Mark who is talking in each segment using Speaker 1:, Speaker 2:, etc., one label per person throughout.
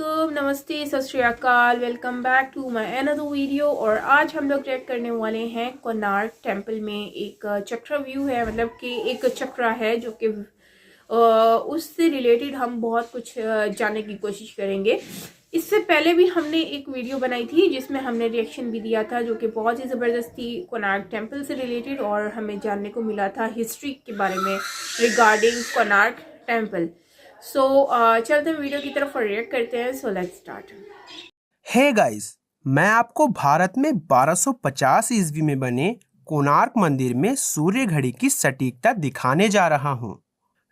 Speaker 1: वालेकुम, नमस्ते, सत श्री अकाल। Welcome back to my another video. और आज हम लोग चेक करने वाले हैं कोणार्क टेम्पल में एक चक्र व्यू है, मतलब कि एक चक्र है जो कि उससे रिलेटेड हम बहुत कुछ जानने की कोशिश करेंगे। इससे पहले भी हमने एक वीडियो बनाई थी जिसमें हमने रिएक्शन भी दिया था, जो कि बहुत ही ज़बरदस्त थी कोणार्क टेम्पल से रिलेटेड, और हमें जानने को मिला था हिस्ट्री के बारे में रिगार्डिंग कोणार्क टेम्पल। सो चलते हैं वीडियो की तरफ और रिएक्ट करते हैं। So let's start.
Speaker 2: Hey guys, मैं आपको भारत में 1250 ईस्वी में बने कोणार्क मंदिर में सूर्य घड़ी की सटीकता दिखाने जा रहा हूँ।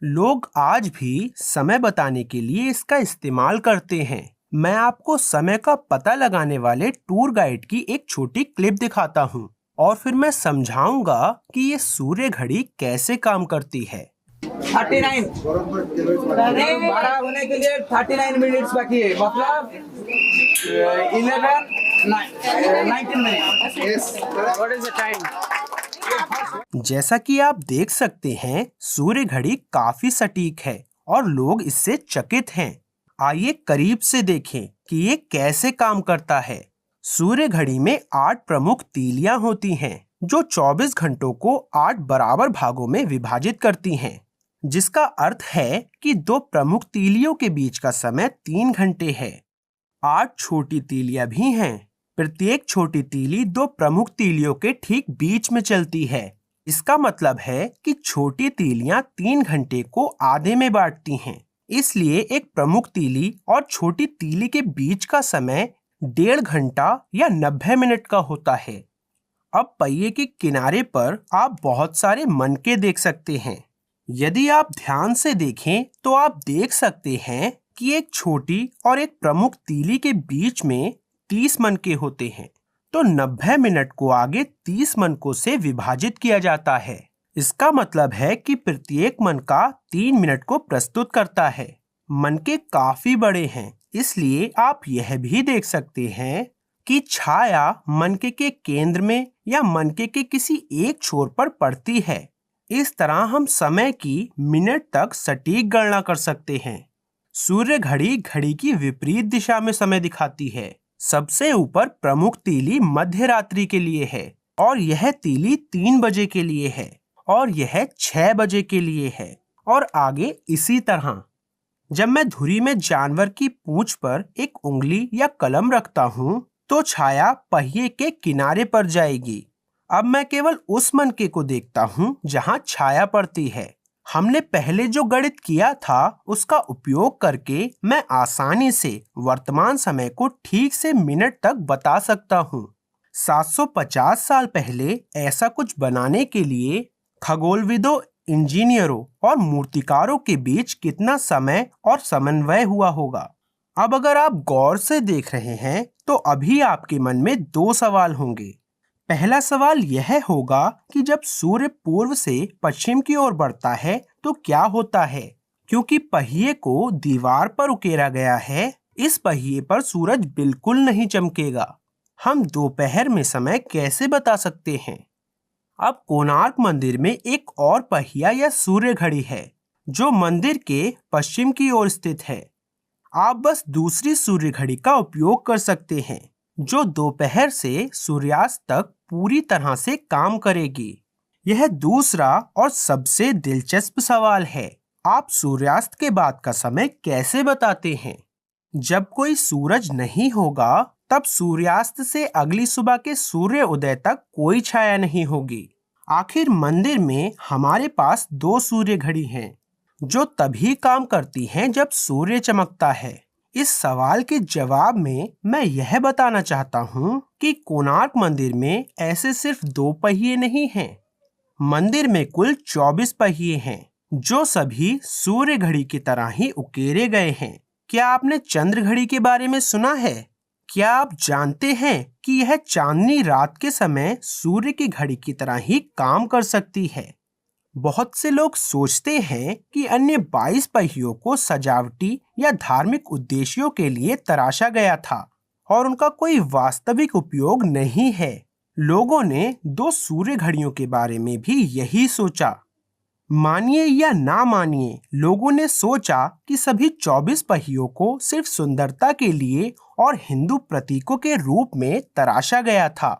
Speaker 2: लोग आज भी समय बताने के लिए इसका इस्तेमाल करते हैं। मैं आपको समय का पता लगाने वाले टूर गाइड की एक छोटी क्लिप दिखाता हूँ और फिर मैं समझाऊंगा कि ये सूर्य घड़ी कैसे काम करती है।
Speaker 3: 39 12 होने के लिए 39 मिनट्स बाकी है, मतलब 11 19 minutes. What is the time?
Speaker 2: जैसा कि आप देख सकते हैं, सूर्य घड़ी काफी सटीक है और लोग इससे चकित हैं। आइए करीब से देखें कि ये कैसे काम करता है। सूर्य घड़ी में 8 प्रमुख तीलियां होती हैं, जो 24 घंटों को 8 बराबर भागों में विभाजित करती हैं, जिसका अर्थ है कि 2 प्रमुख तीलियों के बीच का समय 3 घंटे है। 8 छोटी तीलियां भी हैं। प्रत्येक छोटी तीली 2 प्रमुख तीलियों के ठीक बीच में चलती है। इसका मतलब है कि छोटी तीलियां 3 घंटे को आधे में बांटती हैं। इसलिए एक प्रमुख तीली और छोटी तीली के बीच का समय 1.5 घंटा या 90 मिनट का होता है। अब पहिए के किनारे पर आप बहुत सारे मनके देख सकते हैं। यदि आप ध्यान से देखें तो आप देख सकते हैं कि एक छोटी और एक प्रमुख तीली के बीच में 30 मनके होते हैं। तो 90 मिनट को आगे 30 मनकों से विभाजित किया जाता है। इसका मतलब है कि प्रत्येक मनका 3 मिनट को प्रस्तुत करता है। मनके काफी बड़े हैं, इसलिए आप यह भी देख सकते हैं कि छाया मनके के केंद्र में या मनके के किसी एक छोर पर पड़ती है। इस तरह हम समय की मिनट तक सटीक गणना कर सकते हैं। सूर्य घड़ी घड़ी की विपरीत दिशा में समय दिखाती है। सबसे ऊपर प्रमुख तीली मध्य रात्रि के लिए है और यह तीली 3 बजे के लिए है और यह 6 बजे के लिए है और आगे इसी तरह। जब मैं धुरी में जानवर की पूंछ पर एक उंगली या कलम रखता हूँ तो छाया पहिए के किनारे पर जाएगी। अब मैं केवल उस मनके को देखता हूँ जहाँ छाया पड़ती है। हमने पहले जो गणित किया था उसका उपयोग करके मैं आसानी से वर्तमान समय को ठीक से मिनट तक बता सकता हूँ। 750 साल पहले ऐसा कुछ बनाने के लिए खगोलविदों, इंजीनियरों और मूर्तिकारों के बीच कितना समय और समन्वय हुआ होगा। अब अगर आप गौर से देख रहे हैं तो अभी आपके मन में 2 सवाल होंगे। पहला सवाल यह होगा कि जब सूर्य पूर्व से पश्चिम की ओर बढ़ता है तो क्या होता है। क्योंकि पहिए को दीवार पर उकेरा गया है, इस पहिए पर सूरज बिल्कुल नहीं चमकेगा। हम दोपहर में समय कैसे बता सकते हैं। अब कोणार्क मंदिर में एक और पहिया या सूर्य घड़ी है जो मंदिर के पश्चिम की ओर स्थित है। आप बस दूसरी सूर्य घड़ी का उपयोग कर सकते हैं जो दोपहर से सूर्यास्त तक पूरी तरह से काम करेगी। यह दूसरा और सबसे दिलचस्प सवाल है, आप सूर्यास्त के बाद का समय कैसे बताते हैं। जब कोई सूरज नहीं होगा तब सूर्यास्त से अगली सुबह के सूर्य उदय तक कोई छाया नहीं होगी। आखिर मंदिर में हमारे पास 2 सूर्य घड़ी हैं जो तभी काम करती हैं जब सूर्य चमकता है। इस सवाल के जवाब में मैं यह बताना चाहता हूँ कि कोणार्क मंदिर में ऐसे सिर्फ 2 पहिए नहीं हैं। मंदिर में कुल 24 पहिए हैं जो सभी सूर्य घड़ी की तरह ही उकेरे गए हैं। क्या आपने चंद्र घड़ी के बारे में सुना है? क्या आप जानते हैं कि यह चांदनी रात के समय सूर्य की घड़ी की तरह ही काम कर सकती है? बहुत से लोग सोचते हैं कि अन्य 22 पहियों को सजावटी या धार्मिक उद्देश्यों के लिए तराशा गया था और उनका कोई वास्तविक उपयोग नहीं है। लोगों ने 2 सूर्य घड़ियों के बारे में भी यही सोचा। मानिए या ना मानिए, लोगों ने सोचा कि सभी 24 पहियों को सिर्फ सुंदरता के लिए और हिंदू प्रतीकों के रूप में तराशा गया था।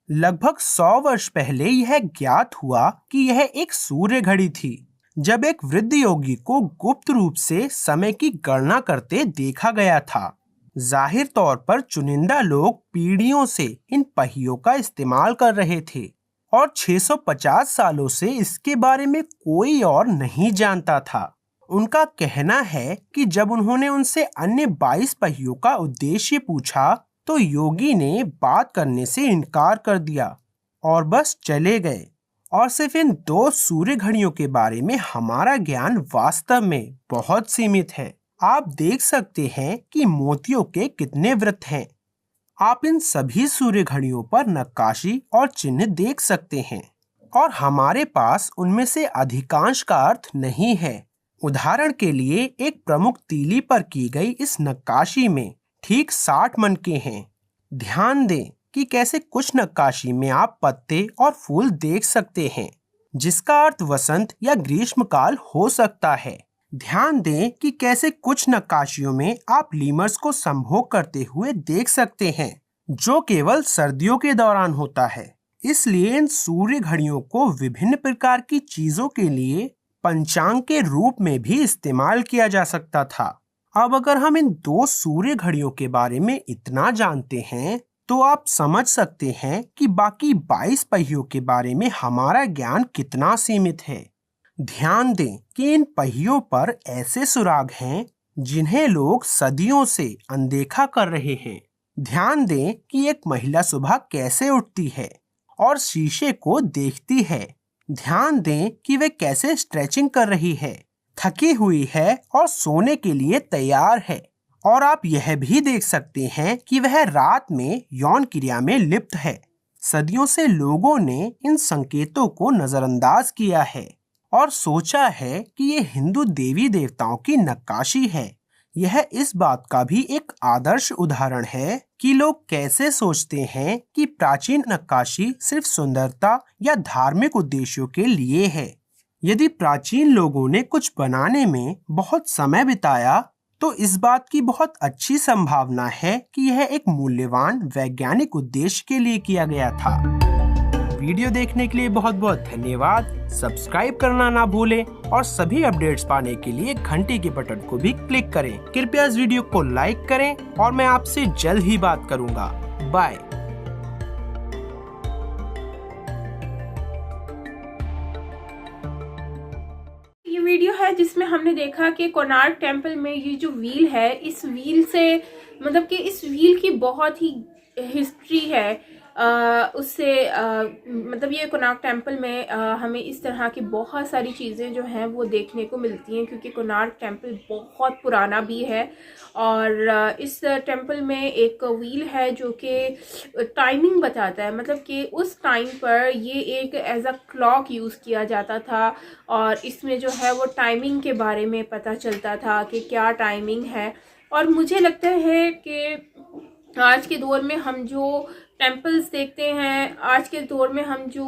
Speaker 2: लगभग 100 वर्ष पहले यह ज्ञात हुआ कि यह एक सूर्य घड़ी थी। जब एक वृद्ध योगी को गुप्त रूप से समय की गणना करते देखा गया था। जाहिर तौर पर चुनिंदा लोग पीढ़ियों से इन पहियों का इस्तेमाल कर रहे थे और 650 सालों से इसके बारे में कोई और नहीं जानता था। उनका कहना है कि जब उन्होंने उनसे अन्य 22 पहियों का उद्देश्य पूछा तो योगी ने बात करने से इनकार कर दिया और बस चले गए। और सिर्फ इन 2 सूर्य घड़ियों के बारे में हमारा ज्ञान वास्तव में बहुत सीमित है। आप देख सकते हैं कि मोतियों के कितने वृत्त हैं। आप इन सभी सूर्य घड़ियों पर नक्काशी और चिन्ह देख सकते हैं और हमारे पास उनमें से अधिकांश का अर्थ नहीं है। उदाहरण के लिए एक प्रमुख तीली पर की गई इस नक्काशी में ठीक 60 मनके हैं। ध्यान दें कि कैसे कुछ नक्काशी में आप पत्ते और फूल देख सकते हैं, जिसका अर्थ वसंत या ग्रीष्मकाल हो सकता है। ध्यान दें कि कैसे कुछ नक्काशियों में आप लीमर्स को संभोग करते हुए देख सकते हैं, जो केवल सर्दियों के दौरान होता है। इसलिए इन सूर्य घड़ियों को विभिन्न प्रकार की चीजों के लिए पंचांग के रूप में भी इस्तेमाल किया जा सकता था। अब अगर हम इन 2 सूर्य घड़ियों के बारे में इतना जानते हैं तो आप समझ सकते हैं कि बाकी 22 पहियों के बारे में हमारा ज्ञान कितना सीमित है। ध्यान दें कि इन पहियों पर ऐसे सुराग हैं जिन्हें लोग सदियों से अनदेखा कर रहे हैं। ध्यान दें कि एक महिला सुबह कैसे उठती है और शीशे को देखती है। ध्यान दें कि वे कैसे स्ट्रेचिंग कर रही है, थकी हुई है और सोने के लिए तैयार है। और आप यह भी देख सकते हैं कि वह रात में यौन क्रिया में लिप्त है। सदियों से लोगों ने इन संकेतों को नजरअंदाज किया है और सोचा है कि ये हिंदू देवी देवताओं की नक्काशी है। यह इस बात का भी एक आदर्श उदाहरण है कि लोग कैसे सोचते हैं कि प्राचीन नक्काशी सिर्फ सुंदरता या धार्मिक उद्देश्यों के लिए है। यदि प्राचीन लोगों ने कुछ बनाने में बहुत समय बिताया तो इस बात की बहुत अच्छी संभावना है कि यह एक मूल्यवान वैज्ञानिक उद्देश्य के लिए किया गया था। वीडियो देखने के लिए बहुत बहुत धन्यवाद। सब्सक्राइब करना ना भूलें और सभी अपडेट्स पाने के लिए घंटी के बटन को भी क्लिक करें। कृपया इस वीडियो को लाइक करें और मैं आपसे जल्द ही बात करूंगा। बाय।
Speaker 1: वीडियो है जिसमें हमने देखा कि कोणार्क टेम्पल में ये जो व्हील है, इस व्हील से मतलब कि इस व्हील की बहुत ही हिस्ट्री है। उससे मतलब ये कोणार्क टेम्पल में हमें इस तरह की बहुत सारी चीज़ें जो हैं वो देखने को मिलती हैं, क्योंकि कोणार्क टेम्पल बहुत पुराना भी है। और इस टेम्पल में एक व्हील है जो कि टाइमिंग बताता है, मतलब कि उस टाइम पर ये एक एज अ क्लॉक यूज़ किया जाता था और इसमें जो है वो टाइमिंग के बारे में पता चलता था कि क्या टाइमिंग है। और मुझे लगता है कि आज के दौर में हम जो टेम्पल्स देखते हैं, आज के दौर में हम जो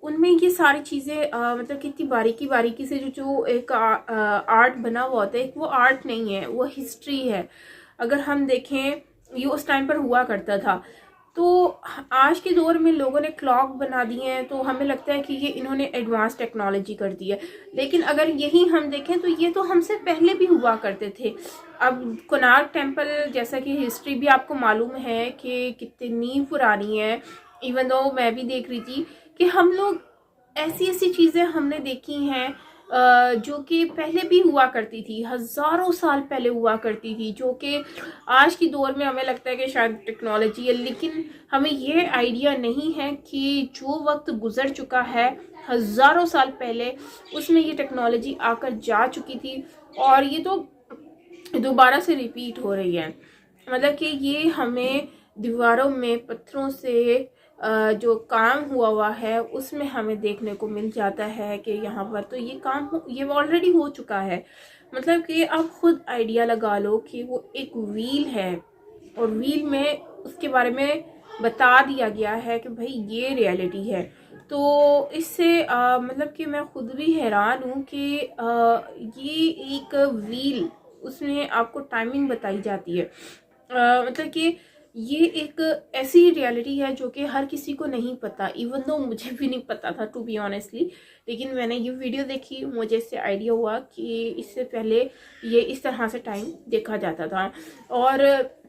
Speaker 1: उनमें ये सारी चीज़ें मतलब कितनी बारीकी बारीकी से जो एक आर्ट बना हुआ होता है, वो आर्ट नहीं है, वो हिस्ट्री है। अगर हम देखें ये उस टाइम पर हुआ करता था। तो आज के दौर में लोगों ने क्लॉक बना दिए हैं, तो हमें लगता है कि ये इन्होंने एडवांस टेक्नोलॉजी कर दी है। लेकिन अगर यही हम देखें तो ये तो हमसे पहले भी हुआ करते थे। अब कोणार्क टेम्पल जैसा कि हिस्ट्री भी आपको मालूम है कि कितनी पुरानी है। इवन दो मैं भी देख रही थी कि हम लोग ऐसी ऐसी चीज़ें हमने देखी हैं जो कि पहले भी हुआ करती थी, हज़ारों साल पहले हुआ करती थी, जो कि आज की दौर में हमें लगता है कि शायद टेक्नोलॉजी है। लेकिन हमें ये आइडिया नहीं है कि जो वक्त गुजर चुका है हज़ारों साल पहले, उसमें ये टेक्नोलॉजी आकर जा चुकी थी और ये तो दोबारा से रिपीट हो रही है। मतलब कि ये हमें दीवारों में पत्थरों से जो काम हुआ है उसमें हमें देखने को मिल जाता है कि यहाँ पर तो ये काम ये ऑलरेडी हो चुका है। मतलब कि आप खुद आइडिया लगा लो कि वो एक व्हील है और व्हील में उसके बारे में बता दिया गया है कि भाई ये रियलिटी है। तो इससे मतलब कि मैं खुद भी हैरान हूँ कि ये एक व्हील उसमें आपको टाइमिंग बताई जाती है। मतलब कि ये एक ऐसी रियलिटी है जो कि हर किसी को नहीं पता, इवन दो मुझे भी नहीं पता था टू बी ऑनेस्टली। लेकिन मैंने ये वीडियो देखी, मुझे इससे आइडिया हुआ कि इससे पहले ये इस तरह से टाइम देखा जाता था। और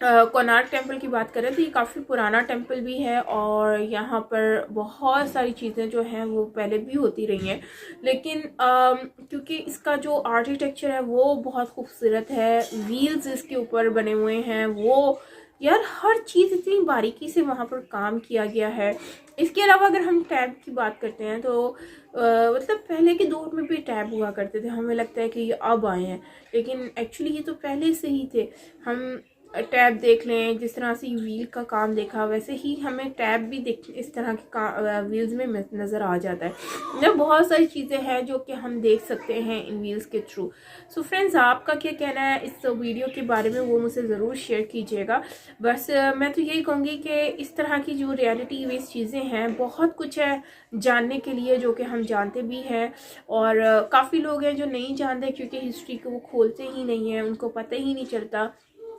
Speaker 1: कोणार्क टेम्पल की बात करें तो ये काफ़ी पुराना टेम्पल भी है और यहाँ पर बहुत सारी चीज़ें जो हैं वो पहले भी होती रही हैं। लेकिन क्योंकि इसका जो आर्किटेक्चर है वो बहुत खूबसूरत है, व्हील्स इसके ऊपर बने हुए हैं, वो यार हर चीज़ इतनी बारीकी से वहाँ पर काम किया गया है। इसके अलावा अगर हम टैब की बात करते हैं तो मतलब पहले के दौर में भी टैब हुआ करते थे, हमें लगता है कि ये अब आए हैं, लेकिन एक्चुअली ये तो पहले से ही थे। हम टैब देख लें, जिस तरह से व्हील का काम देखा वैसे ही हमें टैब भी देख इस तरह के व्हील्स में नज़र आ जाता है। मतलब बहुत सारी चीज़ें हैं जो कि हम देख सकते हैं इन व्हील्स के थ्रू। सो फ्रेंड्स, आपका क्या कहना है इस वीडियो के बारे में वो मुझसे ज़रूर शेयर कीजिएगा। बस मैं तो यही कहूँगी कि इस तरह की जो रियलिटी बेस्ड चीज़ें हैं बहुत कुछ है जानने के लिए जो कि हम जानते भी हैं, और काफ़ी लोग हैं जो नहीं जानते क्योंकि हिस्ट्री को वो खोलते ही नहीं हैं, उनको पता ही नहीं चलता।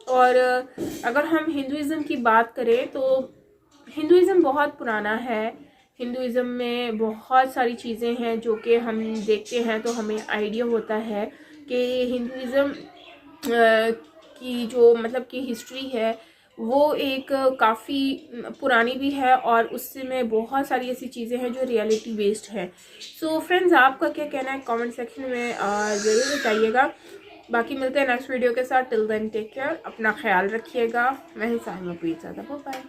Speaker 1: और अगर हम हिंदुज़म की बात करें तो हिंदुज़म बहुत पुराना है। हिंदुज़म में बहुत सारी चीज़ें हैं जो कि हम देखते हैं तो हमें आइडिया होता है कि हिंदुज़म की जो मतलब कि हिस्ट्री है वो एक काफ़ी पुरानी भी है और उसमें बहुत सारी ऐसी चीज़ें हैं जो रियलिटी बेस्ड है। सो फ्रेंड्स, आपका क्या कहना है कमेंट सेक्शन में ज़रूर बताइएगा। बाकी मिलते हैं नेक्स्ट वीडियो के साथ। टिल देन टेक केयर, अपना ख्याल रखिएगा। मैं ही साइमा, बाय बाय।